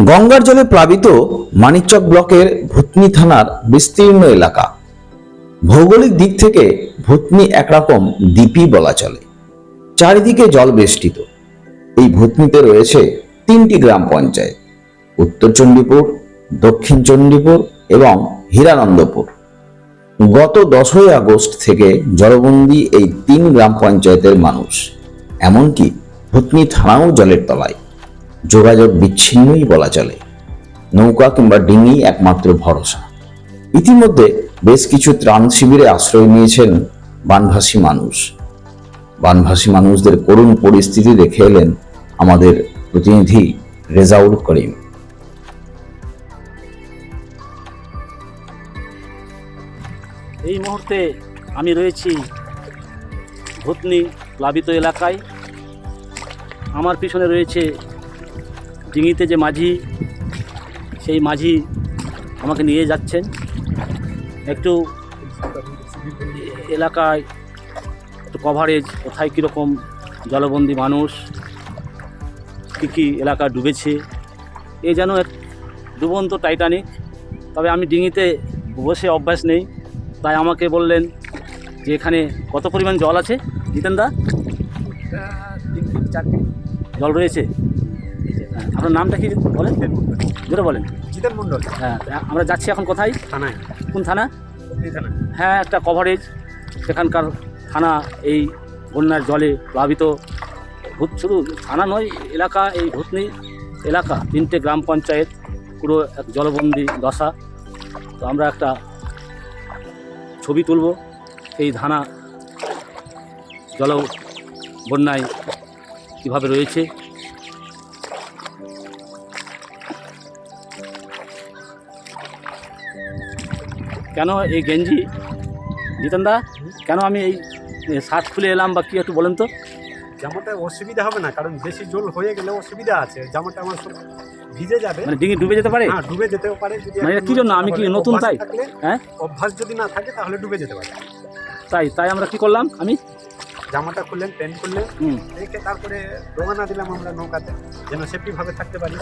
গঙ্গার জলে প্লাবিত মানিকচক ব্লকের ভূতনি থানার বিস্তীর্ণ এলাকা। ভৌগোলিক দিক থেকে ভূতনি একরকম দ্বীপই বলা চলে। চারিদিকে জল বেষ্টিত। এই ভূতনিতে রয়েছে 3টি গ্রাম পঞ্চায়েত: উত্তর চণ্ডীপুর, দক্ষিণ চণ্ডীপুর এবং হীরানন্দপুর। গত 10ই আগস্ট থেকে জলবন্দী এই 3 গ্রাম পঞ্চায়েতের মানুষ। এমনকি ভূতনি থানাও জলের তলায়। যোগাযোগ বিচ্ছিন্নই বলা চলে। নৌকা কিংবা ডিঙি একমাত্র ভরসা। ইতিমধ্যে বেশ কিছু ত্রাণ শিবিরে আশ্রয় নিয়েছেন বানভাসী মানুষ। বানভাসী মানুষদের করুণ পরিস্থিতি দেখে এলেন আমাদের প্রতিনিধি রেজাউল করিম। এই মুহূর্তে আমি রয়েছি ভূতনি প্লাবিত এলাকায়। আমার পিছনে রয়েছে ডিঙিতে যে মাঝি, সেই মাঝি আমাকে নিয়ে যাচ্ছেন একটু এলাকায়, একটু কভারেজ, কোথায় কীরকম জলবন্দী মানুষ, কী এলাকা ডুবেছে। এই যেন এক ডুবন্ত টাইটানিক। তবে আমি ডিঙিতে বসে অভ্যাস নেই, তাই আমাকে বললেন যে এখানে কত পরিমাণ জল আছে জিতেন দা? 3 থেকে 4 জল রয়েছে। আপনার নামটা কি বলেন? যেটা বলেন। জিতেন মণ্ডল। হ্যাঁ, আমরা যাচ্ছি এখন কোথায়? থানায়। কোন থানা? থানা। হ্যাঁ, একটা কভারেজ সেখানকার থানা এই বন্যার জলে প্লাবিত। শুধু থানা নয়, এলাকা, এই ভূতনি এলাকা 3টে গ্রাম পঞ্চায়েত পুরো এক জলবন্দী দশা। তো আমরা একটা ছবি তুলব এই থানা জল বন্যায় কীভাবে রয়েছে। কেন এই গেঞ্জি জিতেন দা, কেন আমি এই শার্ট খুলে এলাম বা কি একটু বলেন তো? জামাটা অসুবিধা হবে না, কারণ বেশি জল হয়ে গেলে অসুবিধা আছে। জামাটা আমার সব ভিজে যাবে। মানে ডিঙি ডুবে যেতে পারে? হ্যাঁ, ডুবে যেতেও পারে। যদি মানে কি জন্য, আমি কি নতুন তাই? হ্যাঁ, অভ্যাস যদি না থাকে তাহলে ডুবে যেতে পারে। তাই আমরা কি করলাম, আমি জামাটা খুললেন, প্যান্ট খুললেন, রেখে তারপরে রওনা দিলাম আমরা নৌকাতে, যেন সেফটি ভাবে থাকতে পারি।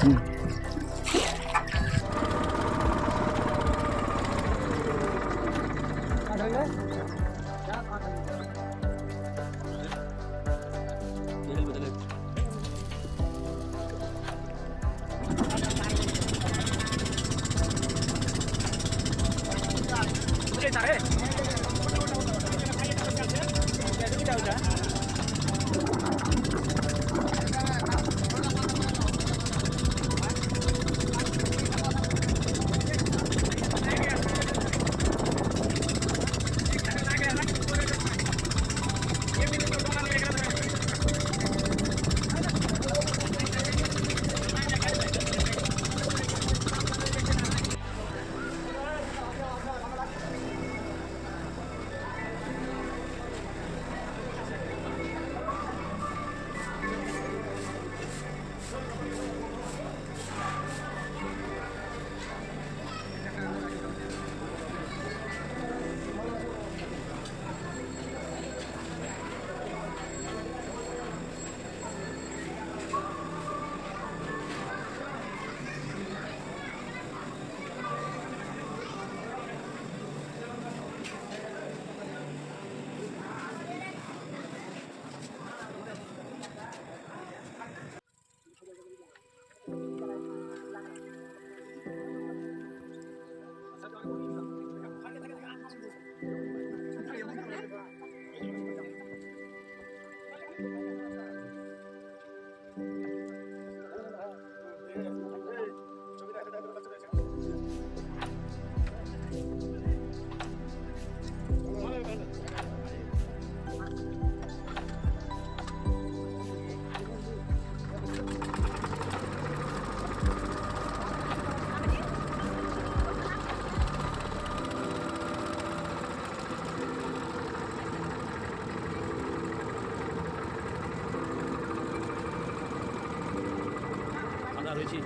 রয়েছি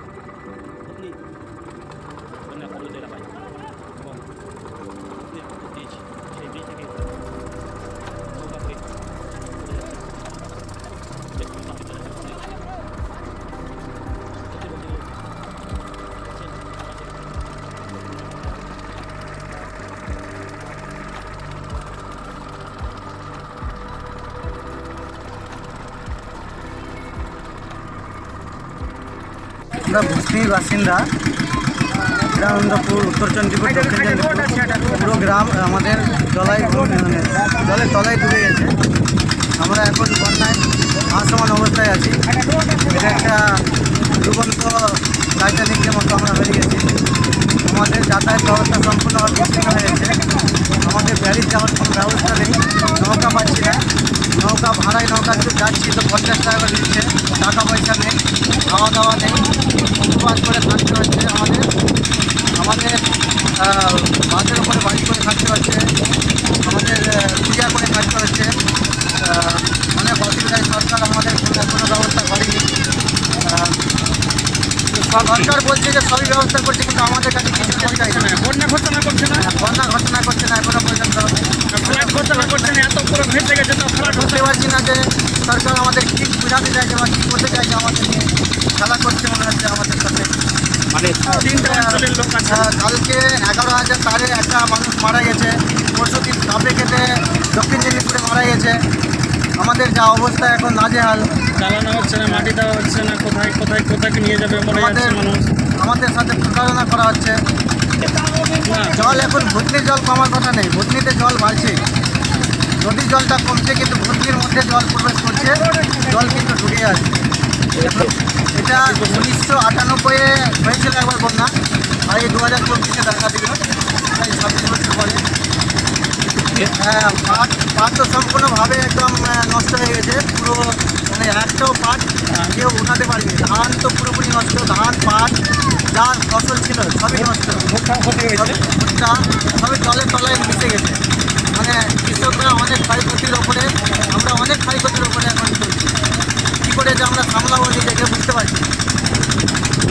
ভূতনি বন্যা প্লাবিত এলাকায় এবং ব্রিজ, সেই ব্রিজ থেকে নৌকা করে আমরা ভূষণীর বাসিন্দা, হিরানন্দপুর, উত্তর চণ্ডীপুর, দক্ষিণ চণ্ডীপুর পুরো গ্রাম আমাদের জলে তলায় ডুবে গেছে। আমরা এখন বন্যায় ভাসমান অবস্থায় আছি। এটা একটা ডুবন্ত টাইটানিকের মতো আমরা হয়ে গেছি। আমাদের যাতায়াত ব্যবস্থা সম্পূর্ণভাবে বিচ্ছিন্ন হয়ে গেছে। আমাদের ব্যারিজ যাওয়ার কোনো ব্যবস্থা নেই, নৌকা পাচ্ছি না। নৌকা ভাড়ায় নৌকা যাচ্ছি তো 50 টাকা করে দিচ্ছে, টাকা পয়সা নেই, খাওয়া দাওয়া নেই, উপবাস করে থাকতে হচ্ছে। আমাদের বাসের উপরে বাড়ি করে থাকতে হচ্ছে, আমাদের পূজা করে থাকতে হচ্ছে। অনেক অসুবিধায় সরকার আমাদের কোনো ব্যবস্থা করেনি। সরকার বলছে যে সবই ব্যবস্থা করছে, কিন্তু আমাদের কাছে কিছু চাইছে না। বন্যা ঘোষণা করছে না, বন্যা ঘটনা করছে না এখনো পর্যন্ত। ফ্লাড ঘোষণা করছে না, এত পুরো ভেসে গেছে তো ফ্লাড বুঝতে পারছি না যে সরকার আমাদের কী বোঝাতে চাইছে বা কী করতে চাইছে, আমাদের নিয়ে খেলা করছে মনে হচ্ছে আমাদের সাথে। মানে 3টা অঞ্চলের লোক আছে। কালকে 11,000 তারে একটা মানুষ মারা গেছে, পরশুদিন সাপে কেটে দক্ষিণ দিনাজপুরে মারা গেছে। আমাদের যা অবস্থা এখন নাজেহাল। চালানো হচ্ছে না, মাটি দেওয়া হচ্ছে না, কোথায় কোথায় কোথায় নিয়ে যাবে মরে যাচ্ছে মানুষ। আমাদের সাথে প্রতারণা করা হচ্ছে। জল এখন ভুতনির জল কমার কথা নেই, ভুতনিতে জল বাড়ছে। নদীর জলটা কমছে, কিন্তু ভুতনির মধ্যে জল প্রবেশ করছে, জল কিন্তু ঢুকে আছে। এটা 1998-এ হয়েছিল একবার বন্যা, আর এই 2024-এ দেখা দিল, 26 বছর পরে। হ্যাঁ, পাট তো সম্পূর্ণভাবে একদম নষ্ট হয়ে গেছে, পুরো মানে একটাও পাট কেউ উঠাতে পারেনি। ধান তো পুরোপুরি নষ্ট, ধান পাট যা ফসল ছিল সবই নষ্ট, ভুট্টা সবই জলের তলায় মিশে গেছে। মানে কৃষকরা অনেক ক্ষয়ক্ষতির ওপরে, আমরা অনেক ক্ষয়ক্ষতির ওপরে এখন চলছি। কী করে যে আমরা সামলাবো নিজেকে বুঝতে পারছি।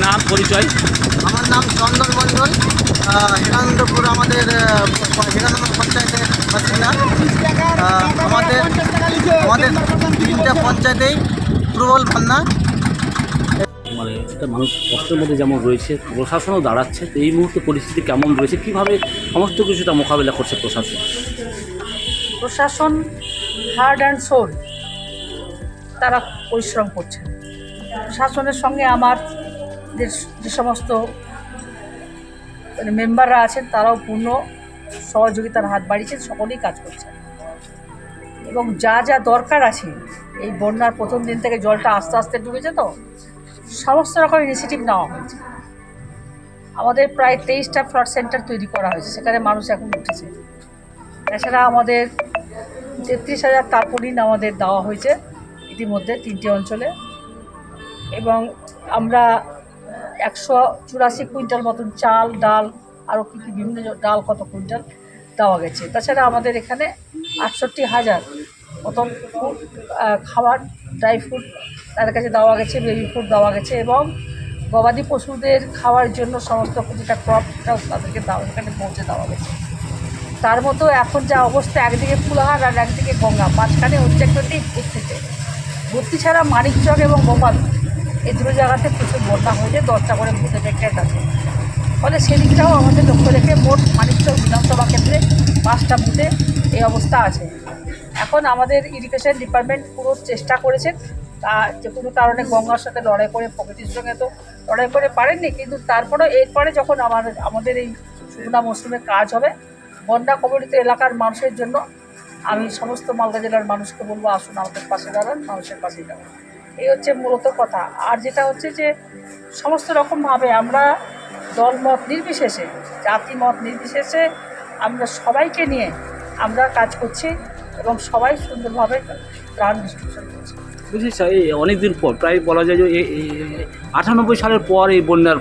নাম পরিচয়? আমার নাম চন্দন মণ্ডল, হিরানন্দপুর আমাদের হিরানন্দ পঞ্চায়েতের বাসিন্দা। আমাদের 3টা পঞ্চায়েতেই প্রবল বন্যা। মানে একটা মানুষ কষ্টের মধ্যে যেমন রয়েছে, প্রশাসনও দাঁড়াচ্ছে। তো এই মুহূর্তে পরিস্থিতি কেমন রয়েছে, কীভাবে সমস্ত কিছুটা মোকাবিলা করছে প্রশাসন? প্রশাসন হার্ড অ্যান্ড সোল তারা পরিশ্রম করছে। শাসনের সঙ্গে আমার যে সমস্ত মেম্বাররা আছেন তারাও পূর্ণ সহযোগিতার হাত বাড়িয়েছেন, সকলেই কাজ করছেন। এবং যা যা দরকার আছে, এই বন্যার প্রথম দিন থেকে জলটা আস্তে আস্তে ডুবেছে, তো সমস্ত রকম ইনিশিয়েটিভ নেওয়া হয়েছে। আমাদের প্রায় 23টা ফ্লাড সেন্টার তৈরি করা হয়েছে, সেখানে মানুষ এখন উঠেছে। এছাড়া আমাদের 33,000 টার্পোলিন আমাদের দেওয়া হয়েছে ইতিমধ্যে 3টে অঞ্চলে, এবং আমরা 184 কুইন্টাল মতন চাল, ডাল, আরও কী কী বিভিন্ন ডাল কত কুইন্টাল দেওয়া গেছে। তাছাড়া আমাদের এখানে 68,000 মতন খাবার, ড্রাই ফ্রুট তাদের কাছে দেওয়া গেছে, বেবি ফুড দেওয়া গেছে, এবং গবাদি পশুদের খাওয়ার জন্য সমস্ত প্রতিটা ক্রপটাও তাদেরকে এখানে পৌঁছে দেওয়া গেছে। তার মতো এখন যা অবস্থা, একদিকে ফুলহার আর একদিকে গঙ্গা, মাঝখানে হচ্ছে একটা দিক ভর্তিতে। ভর্তি ছাড়া মানিকচক এবং গোপাল এই দুটো জায়গাতে প্রচুর বন্যা হয়েছে, 10টা করে ভূতে ডেকেট আছে। ফলে সেদিকটাও আমাদের লক্ষ্য রেখে মোট মানিকচক বিধানসভা ক্ষেত্রে 5টা বুথে এই অবস্থা আছে। এখন আমাদের ইরিগেশন ডিপার্টমেন্ট পুরো চেষ্টা করেছেন, যে কোনো কারণে গঙ্গার সাথে লড়াই করে, প্রকৃতির সঙ্গে তো লড়াই করে পারেননি, কিন্তু তারপরেও এরপরে যখন আমাদের এই শুকনা মৌসুমে কাজ হবে, বন্যা কবলিত এলাকার মানুষের জন্য আমি সমস্ত মালদা জেলার মানুষকে বলবো, আসুন আমাদের পাশে দাঁড়ান, মানুষের পাশে দাঁড়ান। এই হচ্ছে মূলত কথা। আর যেটা হচ্ছে যে সমস্ত রকমভাবে আমরা দলমত নির্বিশেষে, জাতি মত নির্বিশেষে আমরা সবাইকে নিয়ে আমরা কাজ করছি, এবং সবাই সুন্দরভাবে ত্রাণ ডিস্ট্রিবিউশন করছি। বুঝলি স্যার, এই অনেকদিন পর, প্রায় বলা যায় যে 98 সালের পর এই বন্যার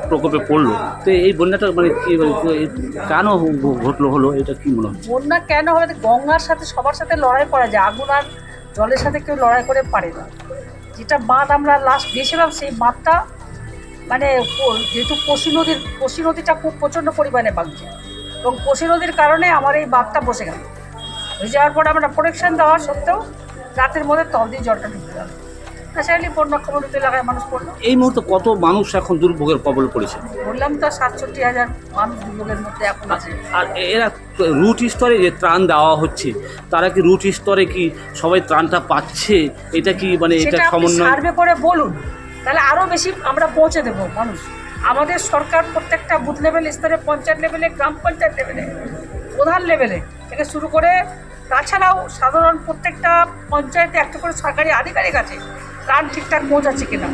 প্রকোপে পড়লো। তো এই বন্যাটা মানে কি কেন হলো, এটা কি মনে হচ্ছে? বন্যা কেন হবে? গঙ্গার সাথে সবার সাথে লড়াই করা যায়, আগুন আর জলের সাথে কেউ লড়াই করে পারে না। যেটা বাঁধ আমরা লাস্ট দিয়েছিলাম, সেই বাঁধটা মানে যেহেতু কোশি নদীটা খুব প্রচণ্ড পরিমাণে ভাঙছে, এবং কোশি নদীর কারণে আমার এই বাঁধটা বসে গেল। হয়ে যাওয়ার পরে আমরা প্রোটেকশন দেওয়া সত্ত্বেও রাতের মধ্যে তল দিয়ে জলটা ঢুকে গেল। তাছাড়া বন্যা কবলিত এলাকায় মানুষ পড়লো। এই মুহূর্তে কত মানুষ এখন দুর্ভোগের কবল পড়েছে? বললাম তো 67,000 মানুষ দুর্ভোগের মধ্যে এখন আছে। আর এরা রুট স্তরে যে ত্রাণ দেওয়া হচ্ছে, তারা কি রুট স্তরে কি সবাই ত্রাণটা পাচ্ছে? এটা কি মানে এটা সেটা আপনি সমন্বয়? সার্ভে করে বলুন তাহলে আরও বেশি আমরা পৌঁছে দেবো মানুষ। আমাদের সরকার প্রত্যেকটা বুথ লেভেল স্তরে, পঞ্চায়েত লেভেলে, গ্রাম পঞ্চায়েত লেভেলে, প্রধান লেভেলে থেকে শুরু করে, তাছাড়াও সাধারণ প্রত্যেকটা পঞ্চায়েতে একটা করে সরকারি আধিকারিক আছে, ত্রাণ ঠিকঠাক পৌঁছাচ্ছে কিনা,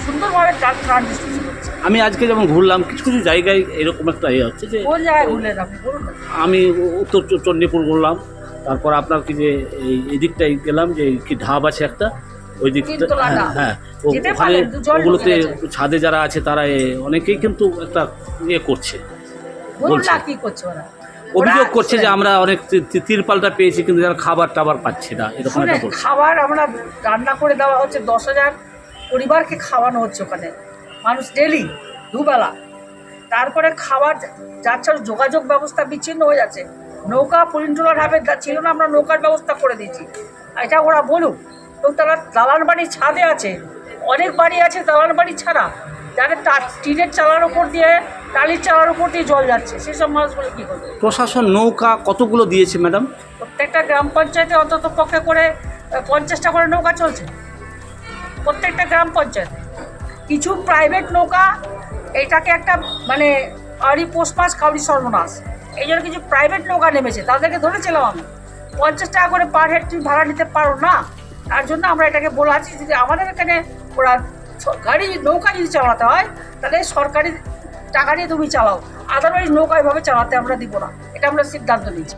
সুন্দরভাবে ত্রাণ ডিস্ট্রিবিউশন হচ্ছে। আমি আজকে যেমন ঘুরলাম, কিছু কিছু জায়গায় এরকম একটা হচ্ছে যে কোন জায়গায় ঘুরলেন আপনি বলুন না? আমি উত্তর চণ্ডীপুর ঘুরলাম, তারপর আপনার কি যে এই দিকটাই গেলাম, যে কি ঢাব আছে একটা, ওই দিকটা, তিনতলা ঢাব। হ্যাঁ যেতে ওখানে পারেন, জল ওগুলোতে ঢুকে গেছে। ছাদে যারা আছে তারা অনেকেই কিন্তু একটা করছে, বলুন বলছে। না কি করছে ওরা? অভিযোগ ওরা করছে যে আমরা অনেক তিরপালটা পেয়েছি কিন্তু যারা খাবার টাবার পাচ্ছে না, এরকম শুনে একটা বলছে। খাবার আমরা রান্না করে দেওয়া হচ্ছে, 10,000 পরিবারকে খাওয়ানো হচ্ছে ওখানে, মানুষ ডেলি দুবেলা। তারপরে খাবার যাচ্ছে, যোগাযোগ ব্যবস্থা বিচ্ছিন্ন হয়ে যাচ্ছে। নৌকা পুলিনটোলা ঢাবে ছিল না, আমরা নৌকার ব্যবস্থা করে দিয়েছি, এটা ওরা বলুক। এবং তারা দালান বাড়ির ছাদে আছে, অনেক বাড়ি আছে দালান বাড়ি ছাড়া, যাদের টিনের চালার ওপর দিয়ে, টালির চালার ওপর দিয়ে জল যাচ্ছে, সেসব মানুষগুলো কী করবে? প্রশাসন নৌকা কতগুলো দিয়েছে ম্যাডাম? প্রত্যেকটা গ্রাম পঞ্চায়েতে অন্তত পক্ষে করে 50টা করে নৌকা চলছে, প্রত্যেকটা গ্রাম পঞ্চায়েতে। কিছু প্রাইভেট নৌকা, এটাকে একটা মানে কাউরি পোষমাস কাউরি সর্বনাশ, এই জন্য কিছু প্রাইভেট নৌকা নেমেছে, তাদেরকে ধরেছিলাম আমি, 50 টাকা করে পার হেড তুমি ভাড়া নিতে পারো না, তার জন্য আমরা এটাকে বলে আছি যদি আমাদের এখানে ওরা গাড়ি নৌকা যদি চালাতে হয় তাহলে সরকারি টাকা নিয়ে তুমি চালাও, আদারওয়াইজ নৌকা এভাবে চালাতে আমরা দিব না, এটা আমরা সিদ্ধান্ত নিয়েছি।